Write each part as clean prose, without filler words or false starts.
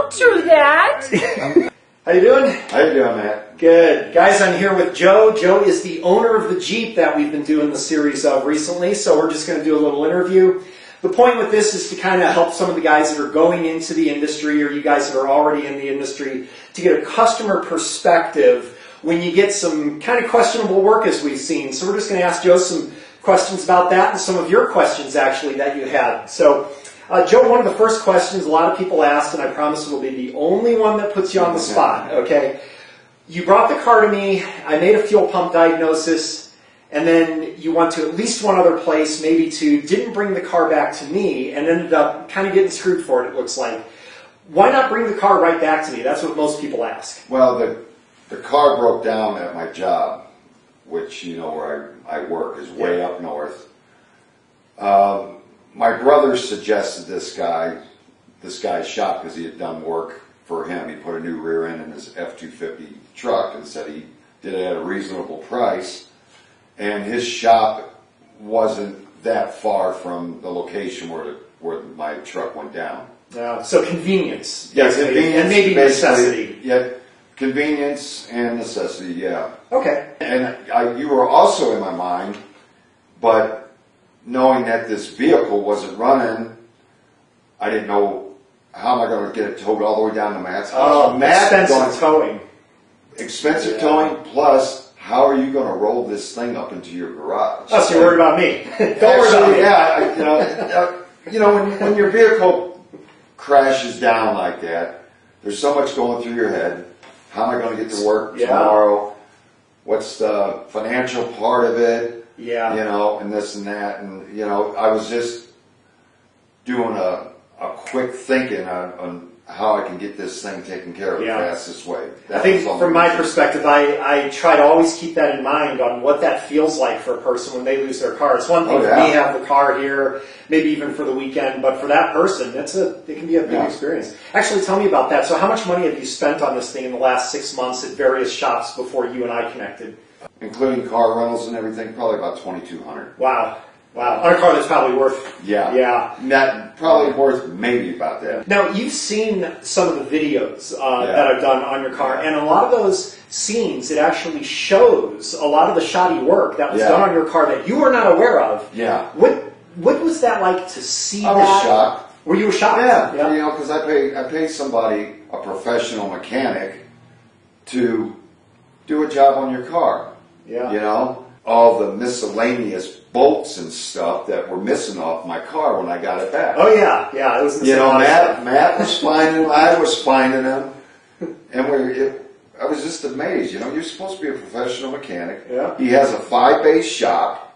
Don't do that! How you doing? How you doing, Matt? Good. Guys, I'm here with Joe. Joe is the owner of the Jeep that we've been doing the series of recently, so we're just going to do a little interview. The point with this is to kind of help some of the guys that are going into the industry or you guys that are already in the industry to get a customer perspective when you get some kind of questionable work as we've seen. So we're just going to ask Joe some questions about that and some of your questions actually that you had. So Joe, one of the first questions a lot of people asked, and I promise it will be the only one that puts you on the spot, okay? You brought the car to me, I made a fuel pump diagnosis, and then you went to at least one other place, maybe two, didn't bring the car back to me, and ended up kind of getting screwed for it, it looks like. Why not bring the car right back to me? That's what most people ask. Well, the car broke down at my job, which, you know, where I work is way up north. My brother suggested this guy's shop because he had done work for him. He put a new rear end in his F-250 truck and said he did it at a reasonable price. And his shop wasn't that far from the location where my truck went down. So convenience. Yeah, convenience. And maybe necessity. Yeah, convenience and necessity, yeah. Okay. And you were also in my mind, but knowing that this vehicle wasn't running, I didn't know how am I going to get it towed all the way down to Matt's house. Expensive towing. Expensive towing, plus how are you going to roll this thing up into your garage? Oh, so you're worried about me. Don't worry about me. Yeah, when your vehicle crashes down like that, there's so much going through your head. How am I going to get to work tomorrow? What's the financial part of it? Yeah. You know, and this and that. And, you know, I was just doing a quick thinking on how I can get this thing taken care of the fastest way. I think from my perspective, I try to always keep that in mind on what that feels like for a person when they lose their car. It's one thing for me to have the car here, maybe even for the weekend, but for that person, it can be a big experience. Actually, tell me about that. So how much money have you spent on this thing in the last 6 months at various shops before you and I connected? Including car rentals and everything, probably about $2,200. Wow. Wow. On a car that's probably worth... Yeah. Not probably worth maybe about that. Now, you've seen some of the videos that I've done on your car, and a lot of those scenes, it actually shows a lot of the shoddy work that was done on your car that you were not aware of. Yeah. What was that like to see that? I was shocked. Were you shocked? Yeah. You know, because I pay somebody, a professional mechanic, to do a job on your car. Yeah. You know, all the miscellaneous bolts and stuff that were missing off my car when I got it back. Oh yeah, it was. You know, Matt was finding them, I was finding them, and I was just amazed. You know, you're supposed to be a professional mechanic. Yeah. He has a 5-base shop.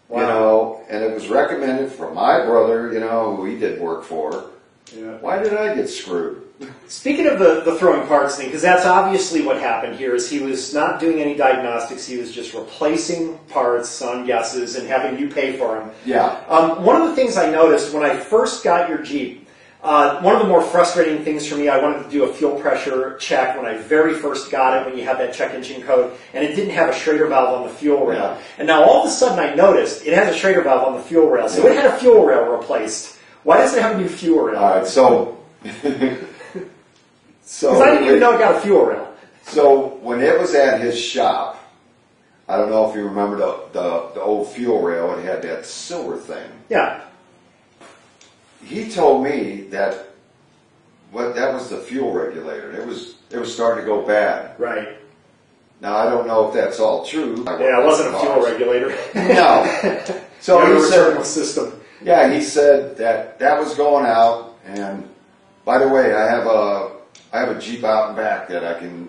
Wow. You know, and it was recommended from my brother. You know, who he did work for. Yeah. Why did I get screwed? Speaking of the throwing parts thing, because that's obviously what happened here, is he was not doing any diagnostics, he was just replacing parts on guesses and having you pay for them. Yeah. One of the things I noticed when I first got your Jeep, one of the more frustrating things for me, I wanted to do a fuel pressure check when I very first got it, when you had that check engine code, and it didn't have a Schrader valve on the fuel rail. Yeah. And now all of a sudden I noticed it has a Schrader valve on the fuel rail, so it had a fuel rail replaced. Why does it have a new fuel rail? All right, so... Because I didn't even know it got a fuel rail. So when it was at his shop, I don't know if you remember the old fuel rail, it had that silver thing. Yeah. He told me that that was the fuel regulator. It was starting to go bad. Right. Now I don't know if that's all true. Yeah, it wasn't a fuel regulator. No. So he said, system. Yeah, he said that was going out, and by the way, I have a Jeep out and back that I can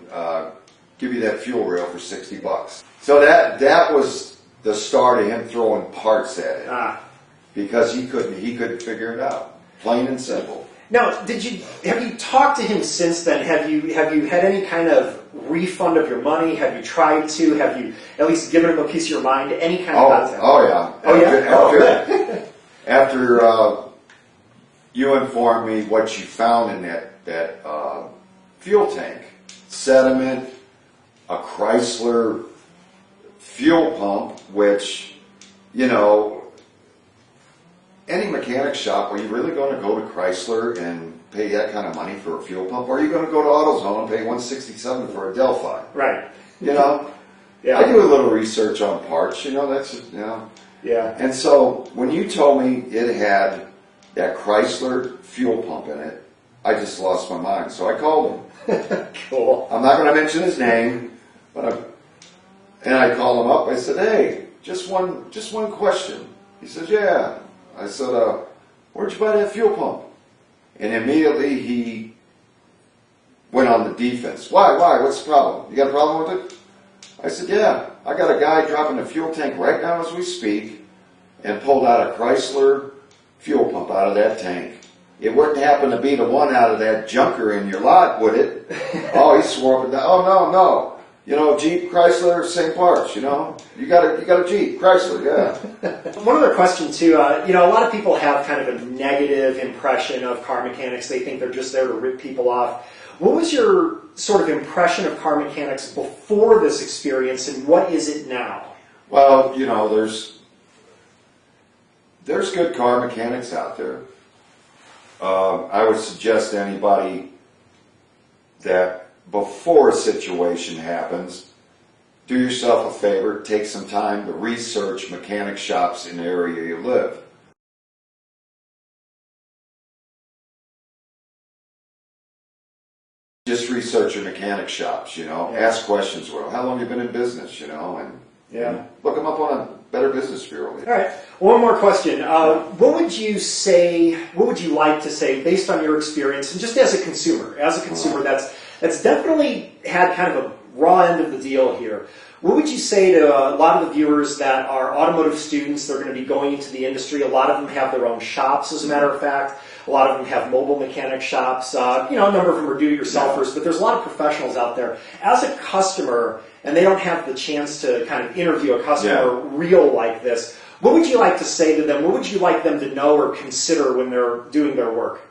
give you that fuel rail for $60. So that was the start of him throwing parts at it because he couldn't figure it out, plain and simple. Now, have you talked to him since then? Have you had any kind of refund of your money? Have you tried to? Have you at least given him a piece of your mind? Any kind of contact? Oh yeah. Oh yeah. After you informed me what you found in that fuel tank, sediment, a Chrysler fuel pump, which, you know, any mechanic shop, are you really going to go to Chrysler and pay that kind of money for a fuel pump? Or are you going to go to AutoZone and pay $167 for a Delphi? Right. You know? Yeah. I do a little research on parts, you know, that's, you know. Yeah. And so when you told me it had that Chrysler fuel pump in it, I just lost my mind. So I called him. Cool. I'm not going to mention his name, but I called him up. I said, hey, just one question. He says, yeah. I said, where'd you buy that fuel pump? And immediately he went on the defense. Why? What's the problem? You got a problem with it? I said, yeah. I got a guy dropping the fuel tank right now as we speak and pulled out a Chrysler fuel pump out of that tank. It wouldn't happen to be the one out of that junker in your lot, would it? Oh, he swore up and down. Oh, no. You know, Jeep, Chrysler, same parts, you know. You got a Jeep, Chrysler, yeah. One other question, too. You know, a lot of people have kind of a negative impression of car mechanics. They think they're just there to rip people off. What was your sort of impression of car mechanics before this experience, and what is it now? Well, you know, there's good car mechanics out there. I would suggest to anybody that before a situation happens, do yourself a favor, take some time to research mechanic shops in the area you live. Just research your mechanic shops, you know, ask questions. Well, how long have you been in business, you know, and look them up on a Better Business Bureau. All right. One more question. What would you say, what would you like to say, based on your experience, and just as a consumer that's definitely had kind of a raw end of the deal here, what would you say to a lot of the viewers that are automotive students? They're going to be going into the industry. A lot of them have their own shops, as a matter of fact. A lot of them have mobile mechanic shops. You know, a number of them are do-it-yourselfers, but there's a lot of professionals out there. As a customer, and they don't have the chance to kind of interview a customer real like this, what would you like to say to them? What would you like them to know or consider when they're doing their work?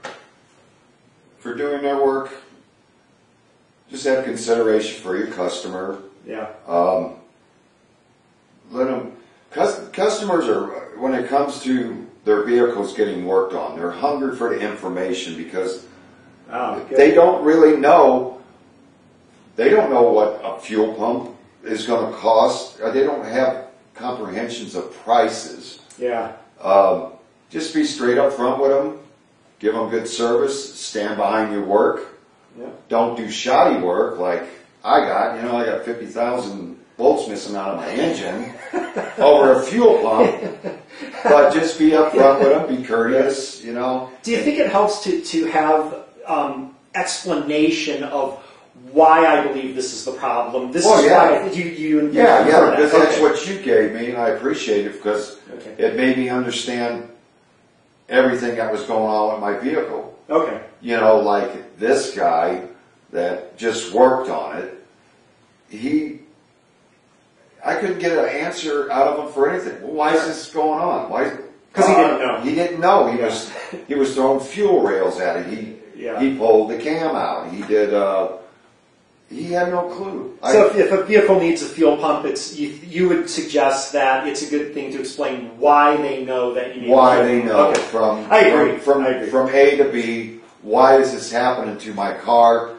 For doing their work, just have consideration for your customer. Yeah. Let them. Customers are, when it comes to their vehicles getting worked on, they're hungry for the information because they don't really know. They don't know what a fuel pump is going to cost. They don't have comprehensions of prices. Yeah. Just be straight up front with them. Give them good service. Stand behind your work. Yeah. Don't do shoddy work like I got. You know, I got 50,000 volts missing out of my engine over a fuel pump. But just be up front with them. Be courteous. You know. Do you think it helps to have explanation of why I believe this is the problem? This is why you because that's what you gave me, and I appreciate it because it made me understand everything that was going on with my vehicle. Okay. You know, like this guy that just worked on it, I couldn't get an answer out of him for anything. Well, why is this going on? Why? Because he didn't know. He didn't know. He was throwing fuel rails at it. He pulled the cam out. He did. He had no clue. So if a vehicle needs a fuel pump, you would suggest that it's a good thing to explain why they know that you need a fuel pump. Why they know from A to B. Why is this happening to my car?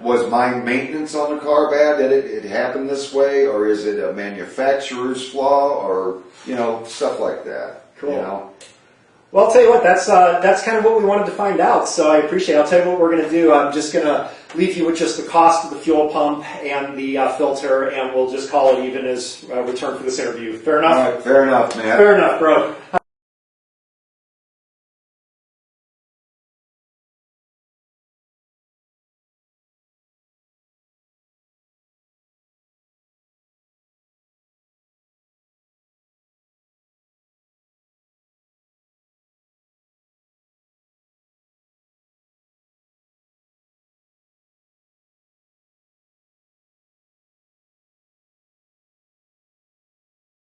Was my maintenance on the car bad? Did it happen this way, or is it a manufacturer's flaw, or stuff like that? Cool. You know? Well, I'll tell you what, that's kind of what we wanted to find out, so I appreciate it. I'll tell you what we're going to do. I'm just going to leave you with just the cost of the fuel pump and the filter, and we'll just call it even as return for this interview. Fair enough? All right, fair enough, man. Fair enough, bro.